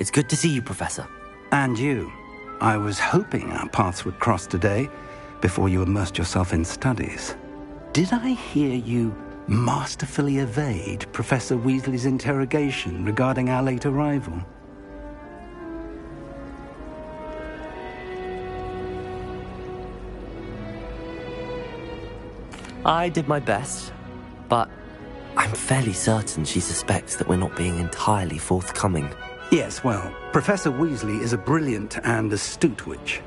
It's good to see you, Professor. And you. I was hoping our paths would cross today, before you immersed yourself in studies. Did I hear you masterfully evade Professor Weasley's interrogation regarding our late arrival? I did my best, but I'm fairly certain she suspects that we're not being entirely forthcoming. Yes, well, Professor Weasley is a brilliant and astute witch.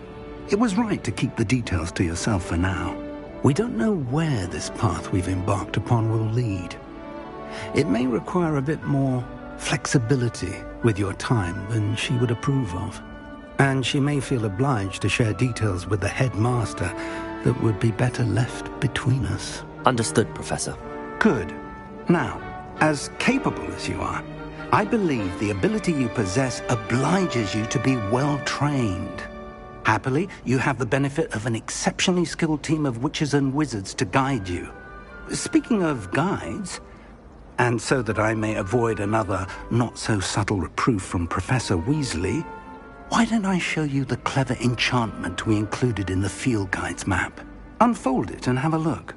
It was right to keep the details to yourself for now. We don't know where this path we've embarked upon will lead. It may require a bit more flexibility with your time than she would approve of. And she may feel obliged to share details with the headmaster that would be better left between us. Understood, Professor. Good. Now, as capable as you are, I believe the ability you possess obliges you to be well-trained. Happily, you have the benefit of an exceptionally skilled team of witches and wizards to guide you. Speaking of guides, and so that I may avoid another not-so-subtle reproof from Professor Weasley, why don't I show you the clever enchantment we included in the field guide's map? Unfold it and have a look.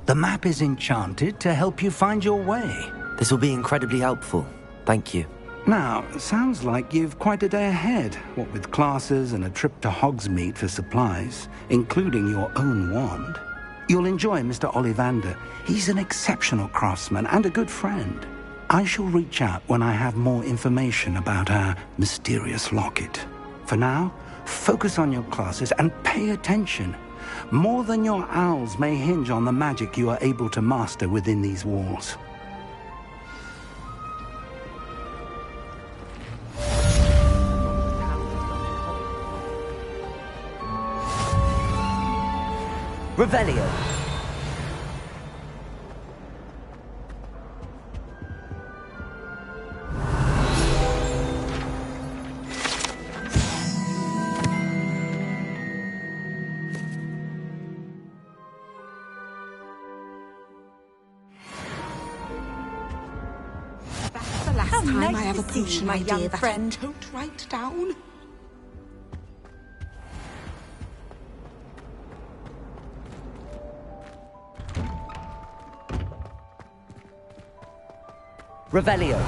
The map is enchanted to help you find your way. This will be incredibly helpful. Thank you. Now, sounds like you've quite a day ahead, what with classes and a trip to Hogsmeade for supplies, including your own wand. You'll enjoy Mr. Ollivander. He's an exceptional craftsman and a good friend. I shall reach out when I have more information about our mysterious locket. For now, focus on your classes and pay attention. More than your owls may hinge on the magic you are able to master within these walls. Revelio. Time I have a potion my idea young friend. Don't write down. Revelio.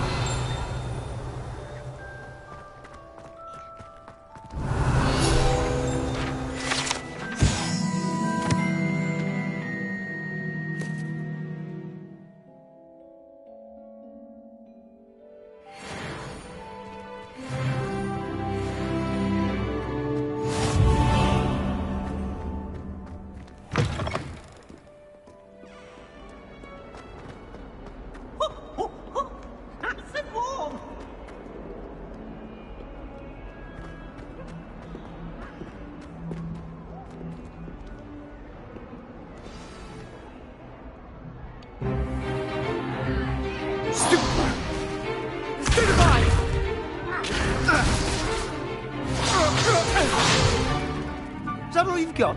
Is that all you've got?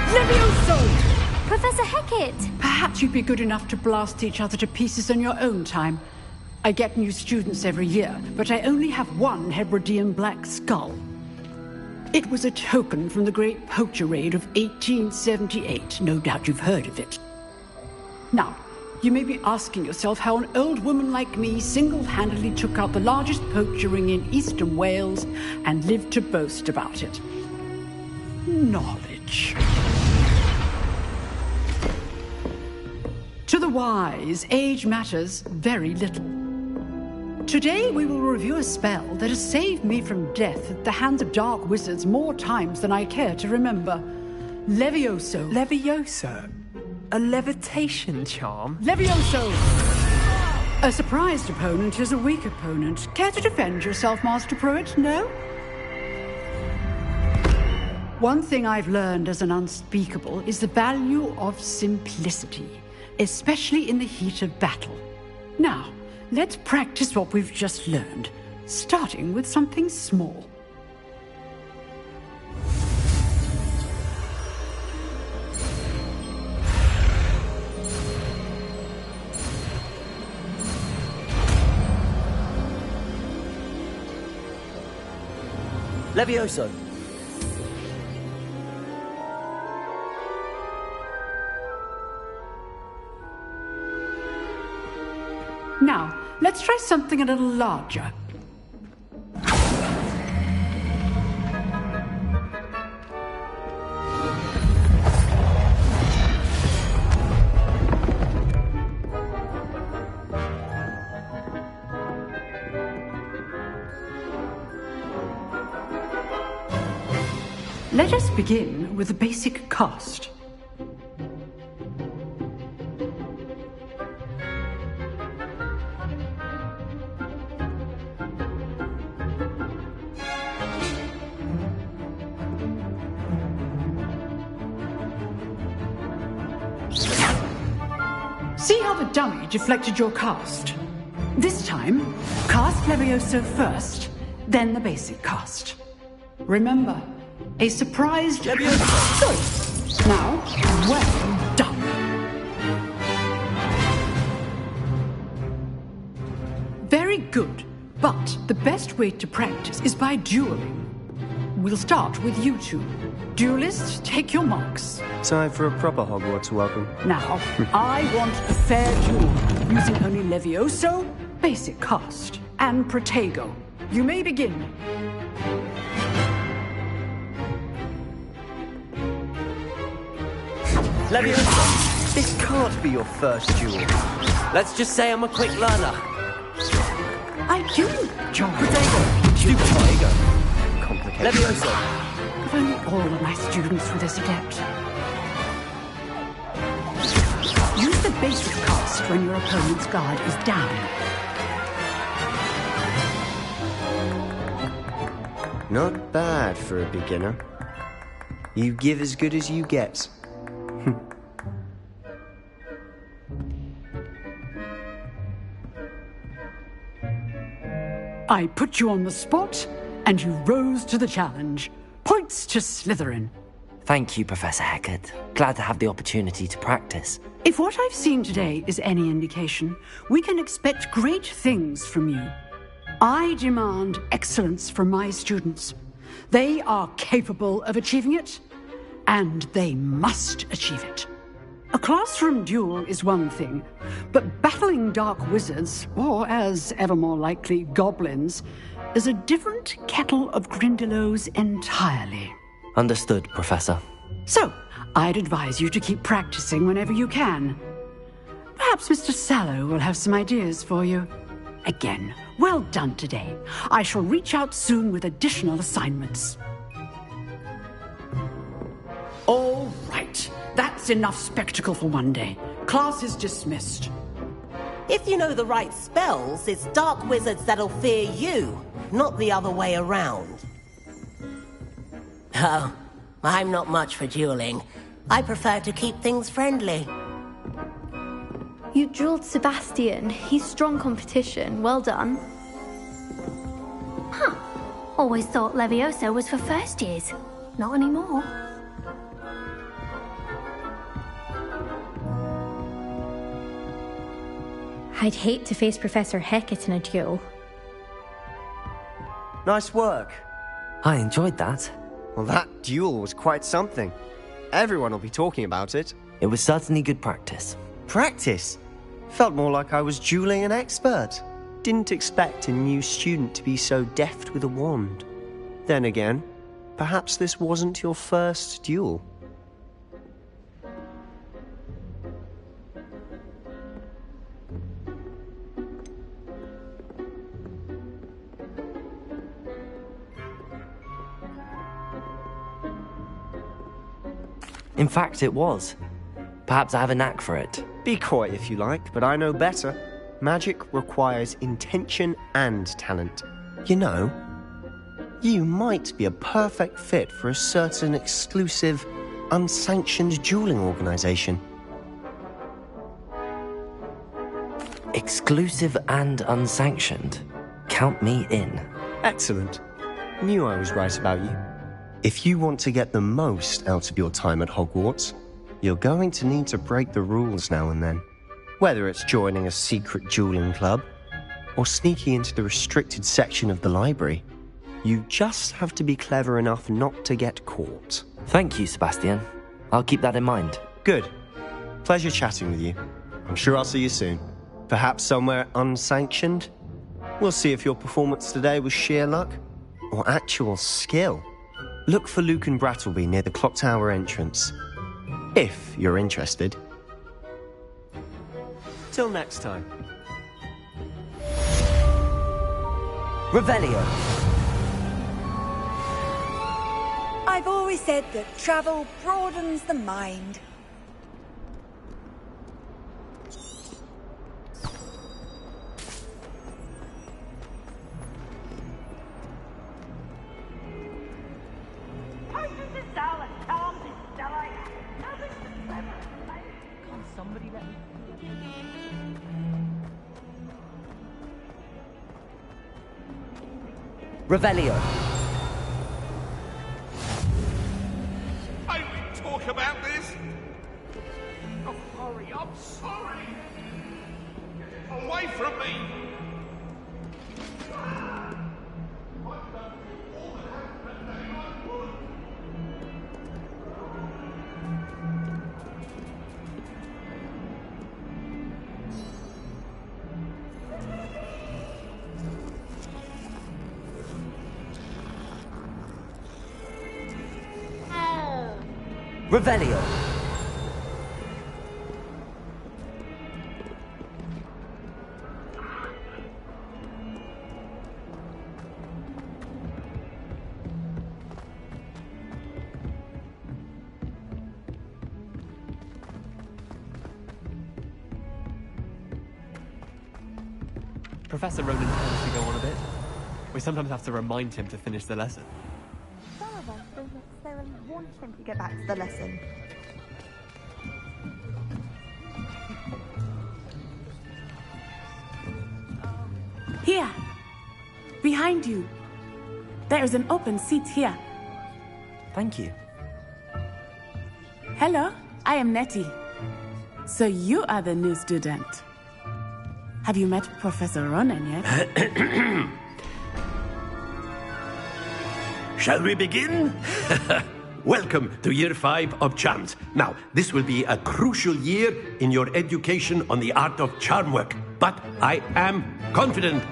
Levioso! Professor Hecat! Perhaps you'd be good enough to blast each other to pieces on your own time. I get new students every year, but I only have one Hebridean black skull. It was a token from the Great Poacher Raid of 1878. No doubt you've heard of it. Now, you may be asking yourself how an old woman like me single-handedly took out the largest poacher ring in eastern Wales and lived to boast about it. Knowledge. wise, age matters very little. Today we will review a spell that has saved me from death at the hands of dark wizards more times than I care to remember. Levioso. Levioso? A levitation charm? Levioso! A surprised opponent is a weak opponent. Care to defend yourself, Master Pruitt? No? One thing I've learned as an unspeakable is the value of simplicity, especially in the heat of battle. Now, let's practice what we've just learned, starting with something small. Levioso. Now, let's try something a little larger. Let us begin with the basic cast. See how the dummy deflected your cast? This time, cast Levioso first, then the basic cast. Remember, a surprised Levioso. Good. Now, well done. Very good, but the best way to practice is by dueling. We'll start with you two. Duelists, take your marks. Time for a proper Hogwarts welcome. Now, I want a fair duel, using only Levioso, basic cast, and Protego. You may begin. Levioso. This can't be your first duel. Let's just say I'm a quick learner. I do, John. Protego. Complicated. Levioso. If only all of my students were this adept. Use the basic cast when your opponent's guard is down. Not bad for a beginner. You give as good as you get. I put you on the spot, and you rose to the challenge. Points to Slytherin. Thank you, Professor Hecat. Glad to have the opportunity to practice. If what I've seen today is any indication, we can expect great things from you. I demand excellence from my students. They are capable of achieving it, and they must achieve it. A classroom duel is one thing, but battling dark wizards, or as ever more likely, goblins, is a different kettle of Grindylows entirely. Understood, Professor. So, I'd advise you to keep practicing whenever you can. Perhaps Mr. Sallow will have some ideas for you. Again, well done today. I shall reach out soon with additional assignments. All right. That's enough spectacle for one day. Class is dismissed. If you know the right spells, it's dark wizards that'll fear you, not the other way around. Oh, I'm not much for dueling. I prefer to keep things friendly. You dueled Sebastian. He's strong competition. Well done. Huh. Always thought Levioso was for first years. Not anymore. I'd hate to face Professor Hecat in a duel. Nice work. I enjoyed that. Well, that duel was quite something. Everyone will be talking about it. It was certainly good practice. Practice? Felt more like I was dueling an expert. Didn't expect a new student to be so deft with a wand. Then again, perhaps this wasn't your first duel. In fact, it was. Perhaps I have a knack for it. Be coy if you like, but I know better. Magic requires intention and talent. You know, you might be a perfect fit for a certain exclusive, unsanctioned dueling organization. Exclusive and unsanctioned. Count me in. Excellent. Knew I was right about you. If you want to get the most out of your time at Hogwarts, you're going to need to break the rules now and then. Whether it's joining a secret dueling club, or sneaking into the restricted section of the library, you just have to be clever enough not to get caught. Thank you, Sebastian. I'll keep that in mind. Good. Pleasure chatting with you. I'm sure I'll see you soon. Perhaps somewhere unsanctioned? We'll see if your performance today was sheer luck or actual skill. Look for Luke and Brattleby near the Clock Tower entrance, if you're interested. Till next time. Revelio. I've always said that travel broadens the mind. Revelio. I will talk about this. Oh, hurry up, sorry. Away from me. Revelio. Professor Ronan tends to go on a bit. We sometimes have to remind him to finish the lesson. Some of us don't necessarily want him to get back to the lesson. Here! Behind you! There is an open seat here. Thank you. Hello, I am Nettie. So you are the new student. Have you met Professor Ronan yet? Shall we begin? Welcome to Year 5 of Charms. Now, this will be a crucial year in your education on the art of charm work. But I am confident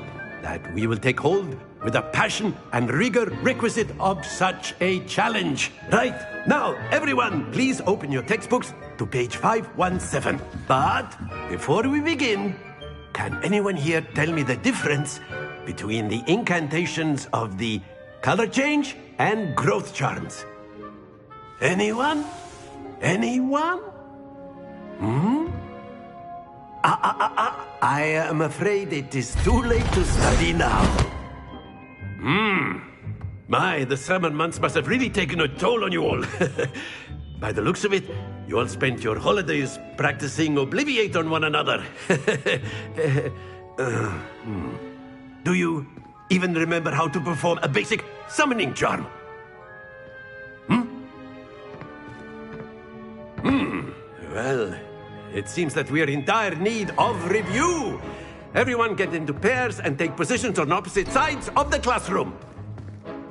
that we will take hold with the passion and rigor requisite of such a challenge. Right, now, everyone, please open your textbooks to page 517. But before we begin, can anyone here tell me the difference between the incantations of the color change and growth charms? Anyone? Anyone? I am afraid it is too late to study now. My, the summer months must have really taken a toll on you all. By the looks of it, you all spent your holidays practicing Obliviate on one another. Do you even remember how to perform a basic summoning charm? Well, it seems that we are in dire need of review. Everyone get into pairs and take positions on opposite sides of the classroom.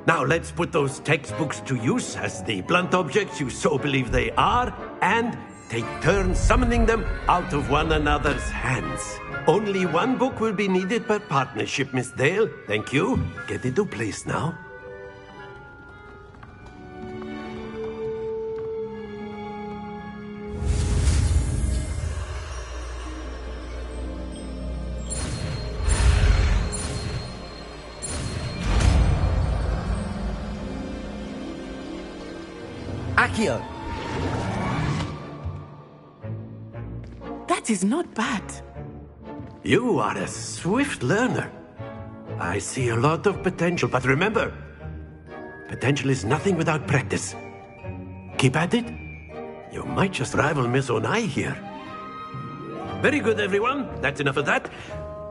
Now let's put those textbooks to use as the blunt objects you so believe they are, and take turns summoning them out of one another's hands. Only one book will be needed per partnership, Miss Dale. Thank you. Get into place now. Accio. That is not bad. You are a swift learner. I see a lot of potential, but remember, potential is nothing without practice. Keep at it. You might just rival Miss Onai here. Very good, everyone. That's enough of that.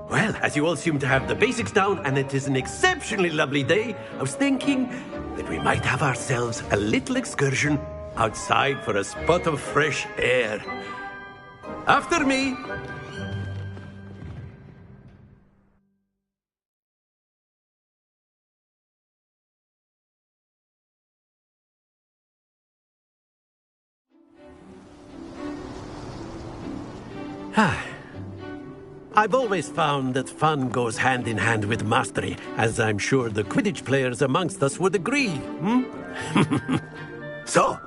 Well, as you all seem to have the basics down, and it is an exceptionally lovely day, I was thinking that we might have ourselves a little excursion outside for a spot of fresh air. After me. I've always found that fun goes hand in hand with mastery, as I'm sure the Quidditch players amongst us would agree. So,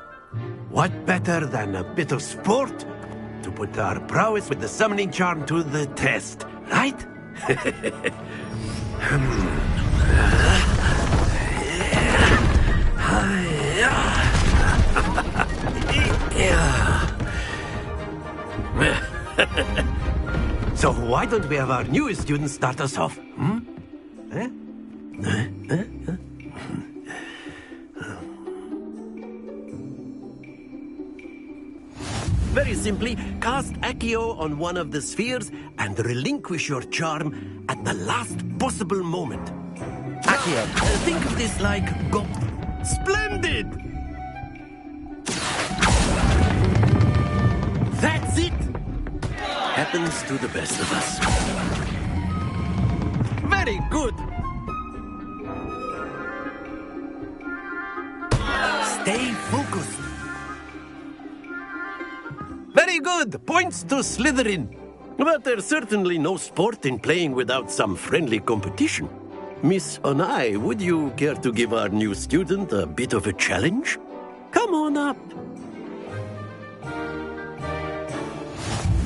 what better than a bit of sport to put our prowess with the summoning charm to the test, right? So why don't we have our newest student start us off? Very simply, cast Accio on one of the spheres and relinquish your charm at the last possible moment. Accio, think of this like Splendid! That's it! Happens to the best of us. Very good! Stay focused. Very good! Points to Slytherin. But there's certainly no sport in playing without some friendly competition. Miss Onai, would you care to give our new student a bit of a challenge? Come on up.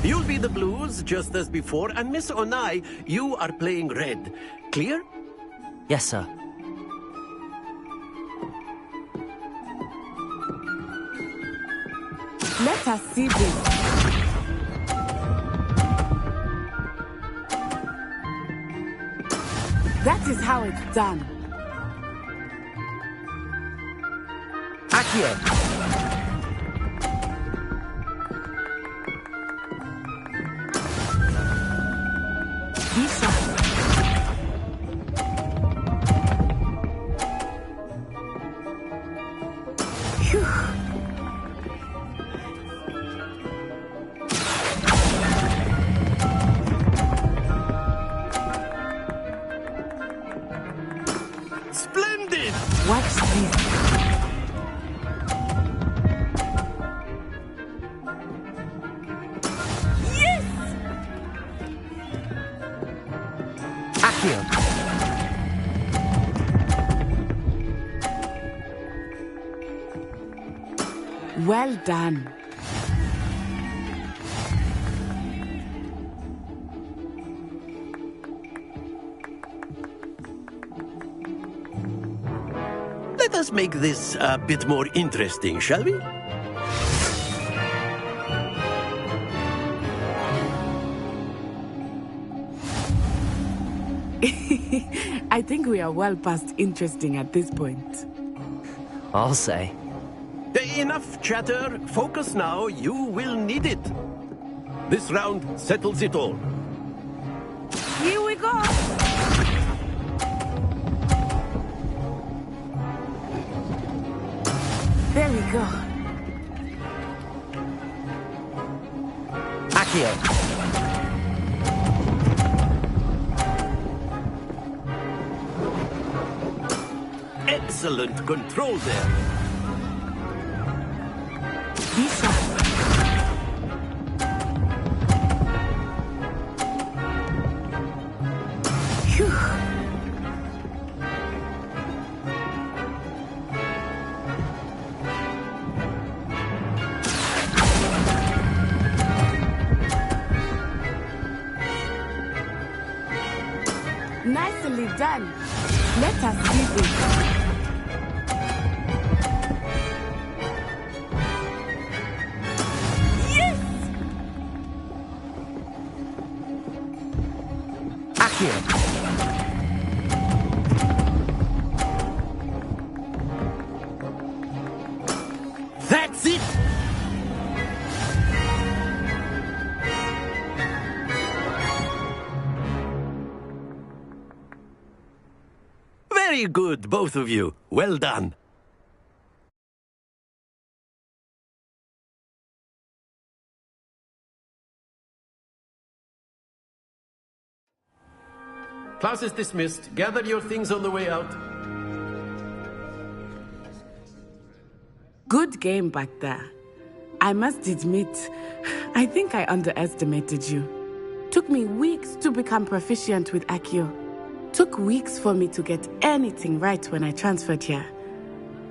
You'll be the blues, just as before, and Miss Onai, you are playing red. Clear? Yes, sir. Let us see this. That is how it's done. Accio! Splendid! Watch this. Yes! Accio! Well done. Let us make this a bit more interesting, shall we? I think we are well past interesting at this point. I'll say. Enough chatter. Focus now. You will need it. This round settles it all. Here we go. There we go. Accio! Excellent control there. Lisa. Phew. Nicely done. Let us see this. Accio. That's it! Very good, both of you. Well done. Class is dismissed. Gather your things on the way out. Good game back there. I must admit, I think I underestimated you. Took me weeks to become proficient with Accio. Took weeks for me to get anything right when I transferred here.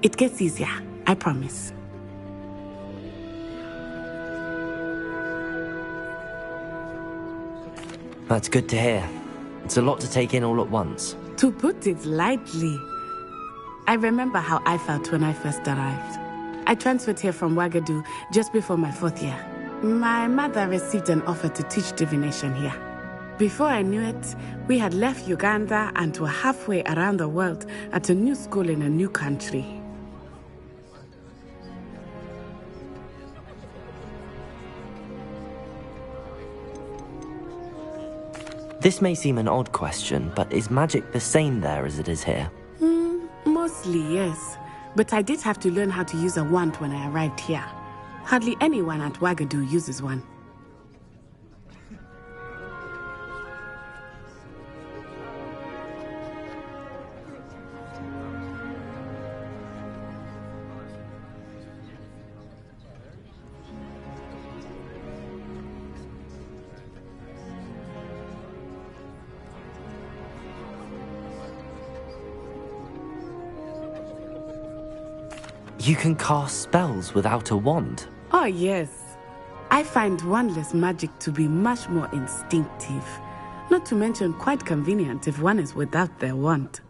It gets easier, I promise. That's good to hear. It's a lot to take in all at once. To put it lightly, I remember how I felt when I first arrived. I transferred here from Ouagadougou just before my 4th year. My mother received an offer to teach divination here. Before I knew it, we had left Uganda and were halfway around the world at a new school in a new country. This may seem an odd question, but is magic the same there as it is here? Mostly, yes. But I did have to learn how to use a wand when I arrived here. Hardly anyone at Ouagadougou uses one. You can cast spells without a wand? Oh, yes. I find wandless magic to be much more instinctive. Not to mention quite convenient if one is without their wand.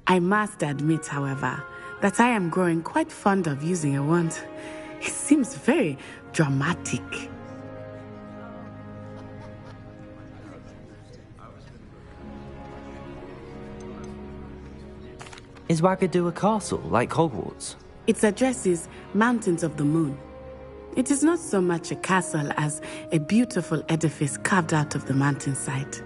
I must admit, however, that I am growing quite fond of using a wand. It seems very dramatic. Is Ouagadougou a castle, like Hogwarts? Its address is Mountains of the Moon. It is not so much a castle as a beautiful edifice carved out of the mountainside.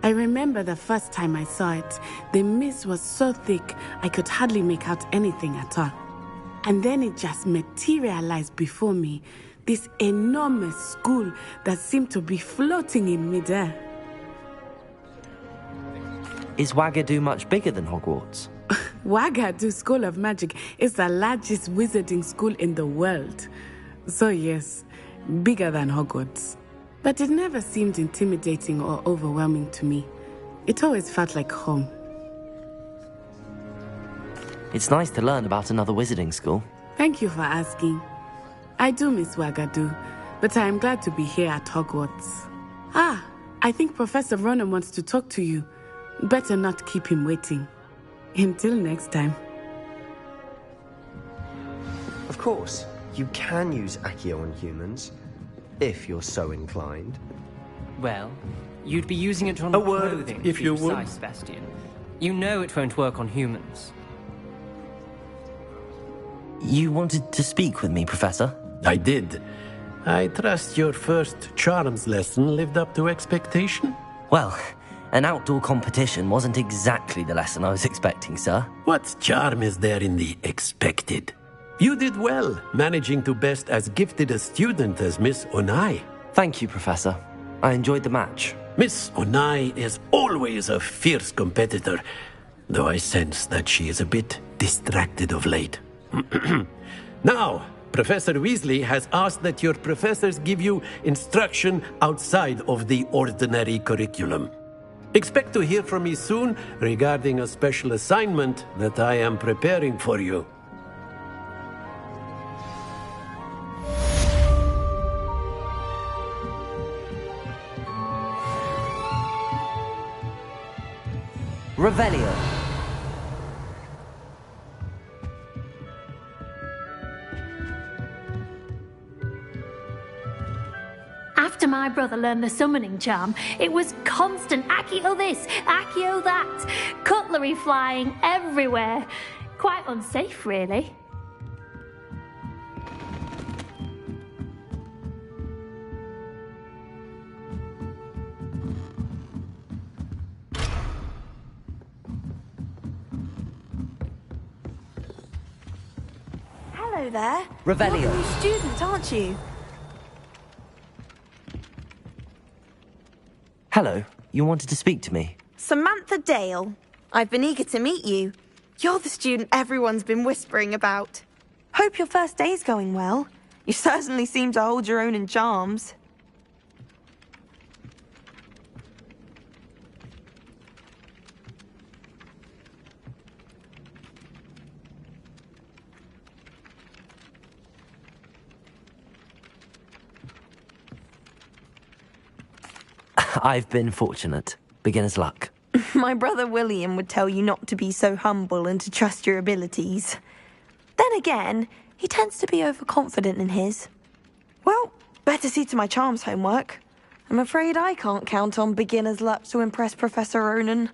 I remember the first time I saw it, the mist was so thick I could hardly make out anything at all. And then it just materialized before me, this enormous school that seemed to be floating in midair. Is Ouagadougou much bigger than Hogwarts? Ouagadougou School of Magic is the largest wizarding school in the world. So yes, bigger than Hogwarts. But it never seemed intimidating or overwhelming to me. It always felt like home. It's nice to learn about another wizarding school. Thank you for asking. I do miss Ouagadougou, but I am glad to be here at Hogwarts. I think Professor Ronan wants to talk to you. Better not keep him waiting. Until next time. Of course, you can use Accio on humans, if you're so inclined. Well, you'd be using it on A word, clothing, if you would. precise, Sebastian. You know it won't work on humans. You wanted to speak with me, Professor? I did. I trust your first charms lesson lived up to expectation? Well, an outdoor competition wasn't exactly the lesson I was expecting, sir. What charm is there in the expected? You did well, managing to best as gifted a student as Miss Onai. Thank you, Professor. I enjoyed the match. Miss Onai is always a fierce competitor, though I sense that she is a bit distracted of late. Now, Professor Weasley has asked that your professors give you instruction outside of the ordinary curriculum. Expect to hear from me soon regarding a special assignment that I am preparing for you. Revelio. After my brother learned the summoning charm, it was constant Accio this, Accio that, cutlery flying everywhere. Quite unsafe, really. Hello there. Revelio. You're a new student, aren't you? Hello. You wanted to speak to me? Samantha Dale. I've been eager to meet you. You're the student everyone's been whispering about. Hope your first day's going well. You certainly seem to hold your own in charms. I've been fortunate. Beginner's luck. My brother William would tell you not to be so humble and to trust your abilities. Then again, he tends to be overconfident in his. Well, better see to my charms homework. I'm afraid I can't count on beginner's luck to impress Professor Ronan.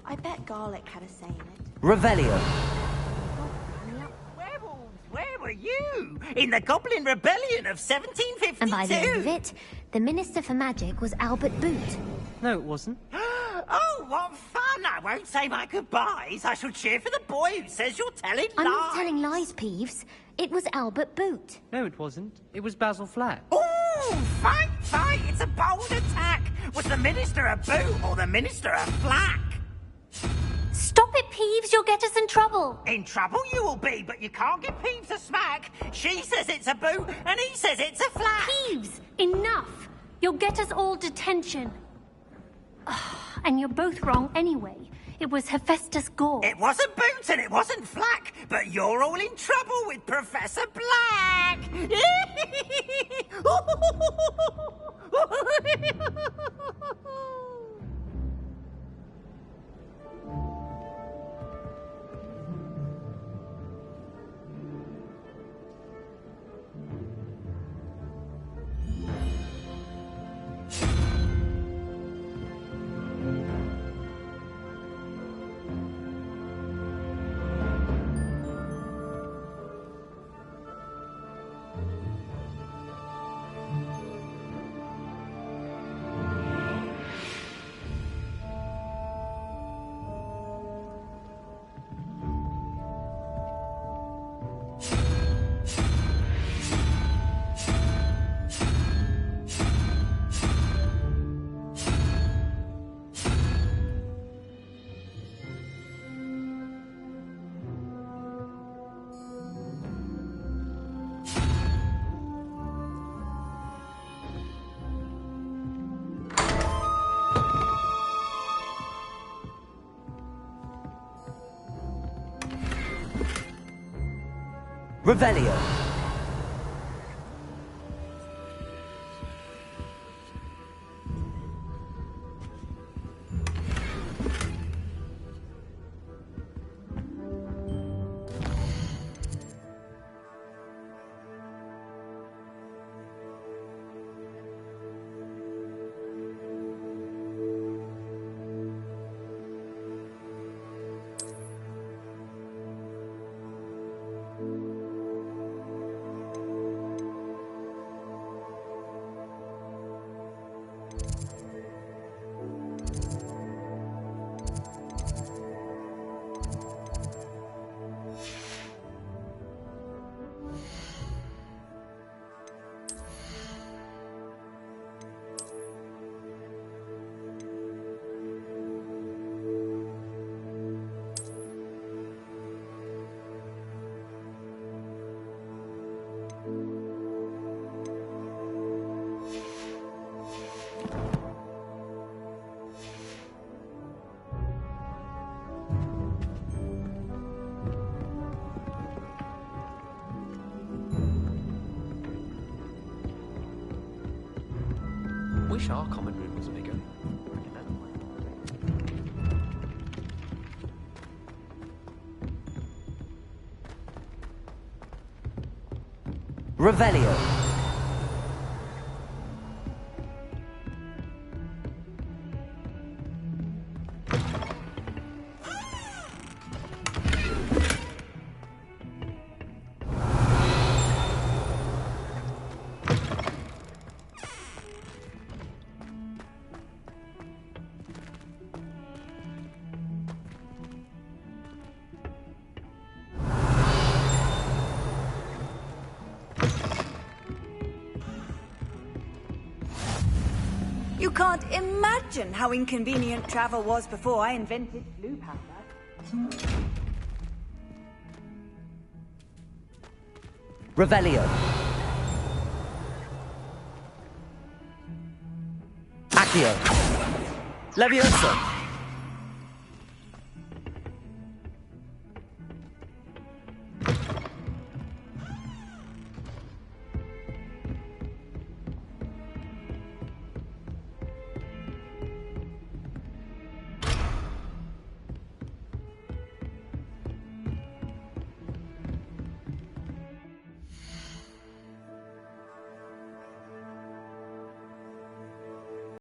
I bet garlic had a say in it. Revelio. Where were you? In the Goblin Rebellion of 1752? And by the end of it, the Minister for Magic was Albert Boot. No, it wasn't. Oh, what fun! I won't say my goodbyes. I shall cheer for the boy who says you're telling lies. I'm not telling lies, Peeves. It was Albert Boot. No, it wasn't. It was Basil Flat. Ooh, fight! It's a bold attack! Was the Minister a boot or the Minister a flack? Stop it, Peeves. You'll get us in trouble. In trouble you will be, but you can't give Peeves a smack. She says it's a boot, and he says it's a flat. Peeves, enough. You'll get us all detention. And you're both wrong anyway. It was Hephaestus Gore. It wasn't boot and it wasn't flack, but you're all in trouble with Professor Black. Revelio. Wish our common room was bigger. Revelio. You can't imagine how inconvenient travel was before I invented blue powder. Revelio. Accio. Leviosa.